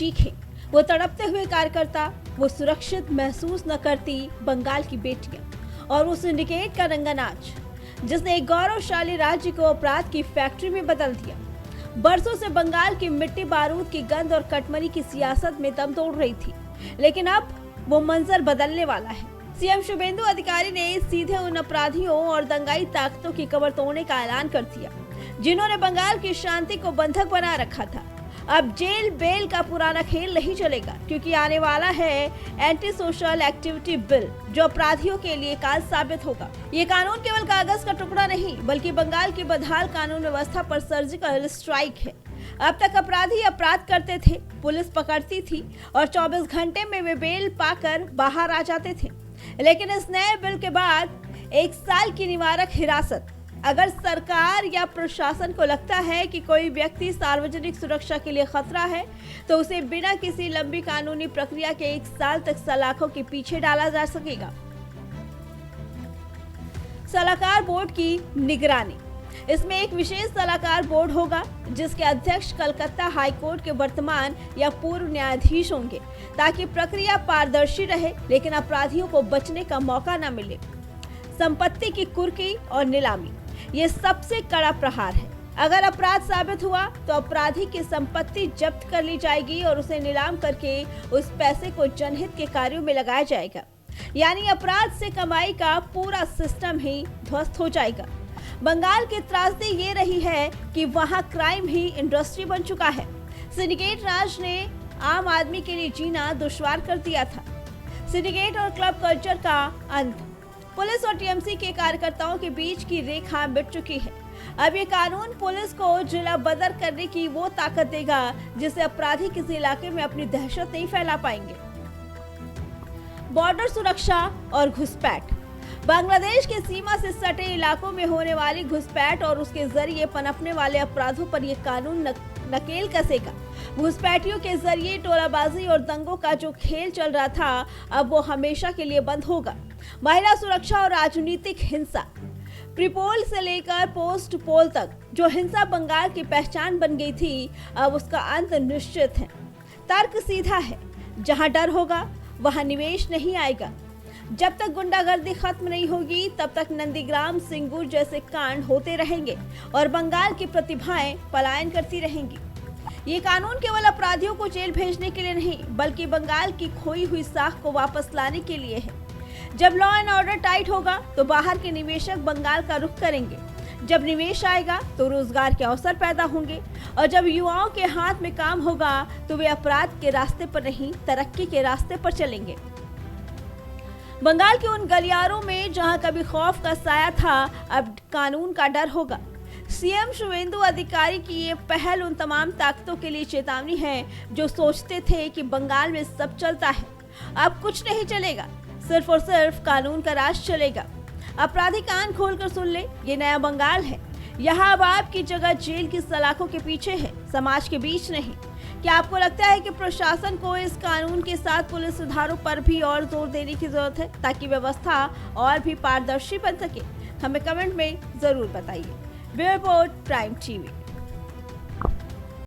चीखें, वो तड़पते हुए कार्यकर्ता, वो सुरक्षित महसूस न करती बंगाल की बेटियां और वो सिंडिकेट का रंगानाच जिसने एक गौरवशाली राज्य को अपराध की फैक्ट्री में बदल दिया। बरसों से बंगाल की मिट्टी बारूद की गंध और कटमरी की सियासत में दम तोड़ रही थी, लेकिन अब वो मंजर बदलने वाला है। सीएम शुभेंदु अधिकारी ने सीधे उन अपराधियों और दंगाई ताकतों की कमर तोड़ने का ऐलान कर दिया जिन्होंने बंगाल की शांति को बंधक बना रखा था। अब जेल बेल का पुराना खेल नहीं चलेगा, क्योंकि आने वाला है एंटी सोशल एक्टिविटी बिल जो अपराधियों के लिए काल साबित होगा। ये कानून केवल कागज का टुकड़ा नहीं, बल्कि बंगाल की बदहाल कानून व्यवस्था पर सर्जिकल स्ट्राइक है। अब तक अपराधी अपराध करते थे, पुलिस पकड़ती थी और 24 घंटे में वे बेल पाकर बाहर आ जाते थे। लेकिन इस नए बिल के बाद 1 साल की निवारक हिरासत। अगर सरकार या प्रशासन को लगता है कि कोई व्यक्ति सार्वजनिक सुरक्षा के लिए खतरा है, तो उसे बिना किसी लंबी कानूनी प्रक्रिया के 1 साल तक सलाखों के पीछे डाला जा सकेगा। सलाहकार बोर्ड की निगरानी। इसमें एक विशेष सलाहकार बोर्ड होगा जिसके अध्यक्ष कलकत्ता हाईकोर्ट के वर्तमान या पूर्व न्यायाधीश होंगे, ताकि प्रक्रिया पारदर्शी रहे लेकिन अपराधियों को बचने का मौका न मिले। संपत्ति की कुर्की और नीलामी, ये सबसे कड़ा प्रहार है। अगर अपराध साबित हुआ तो अपराधी की संपत्ति जब्त कर ली जाएगी और उसे नीलाम करके उस पैसे को जनहित के कार्यों में लगाया जाएगा। यानी अपराध से कमाई का पूरा सिस्टम ही ध्वस्त हो जाएगा। बंगाल की त्रासदी ये रही है कि वहाँ क्राइम ही इंडस्ट्री बन चुका है। सिंडिकेट राज ने आम आदमी के लिए जीना दुश्वार कर दिया था। सिंडिकेट और क्लब कल्चर का अंत। पुलिस और टीएमसी के कार्यकर्ताओं के बीच की रेखा मिट चुकी है। अब ये कानून पुलिस को जिला बदर करने की वो ताकत देगा जिससे अपराधी किसी इलाके में अपनी दहशत नहीं फैला पाएंगे। बॉर्डर सुरक्षा और घुसपैठ। बांग्लादेश के सीमा से सटे इलाकों में होने वाली घुसपैठ और उसके जरिए पनपने वाले अपराधों पर यह कानून नकेल कसेगा। घुसपैठियों के जरिए टोलाबाजी और दंगों का जो खेल चल रहा था, अब वो हमेशा के लिए बंद होगा। महिला सुरक्षा और राजनीतिक हिंसा। प्रीपोल से लेकर पोस्ट पोल तक जो हिंसा बंगाल की पहचान बन गई थी, अब उसका अंत निश्चित है। तर्क सीधा है, जहां डर होगा वहां निवेश नहीं आएगा। जब तक गुंडागर्दी खत्म नहीं होगी, तब तक नंदीग्राम, सिंगूर जैसे कांड होते रहेंगे और बंगाल की प्रतिभाएं पलायन करती रहेंगी। ये कानून केवल अपराधियों को जेल भेजने के लिए नहीं, बल्कि बंगाल की खोई हुई साख को वापस लाने के लिए है। जब लॉ एंड ऑर्डर टाइट होगा तो बाहर के निवेशक बंगाल का रुख करेंगे। जब निवेश आएगा तो रोजगार के अवसर पैदा होंगे और जब युवाओं के हाथ में काम होगा तो वे अपराध के रास्ते पर नहीं, तरक्की के रास्ते पर चलेंगे। बंगाल के उन गलियारों में जहां कभी खौफ का साया था, अब कानून का डर होगा। सीएम शुभेंदु अधिकारी की ये पहल उन तमाम ताकतों के लिए चेतावनी है जो सोचते थे कि बंगाल में सब चलता है। अब कुछ नहीं चलेगा, सिर्फ और सिर्फ कानून का राज चलेगा। अपराधी कान खोलकर सुन ले, ये नया बंगाल है। यहाँ अब आपकी जगह जेल की सलाखों के पीछे है, समाज के बीच नहीं। क्या आपको लगता है कि प्रशासन को इस कानून के साथ पुलिस सुधारों पर भी और जोर देने की जरूरत है ताकि व्यवस्था और भी पारदर्शी बन सके? हमें कमेंट में जरूर बताइए। Bureau report, prime TV.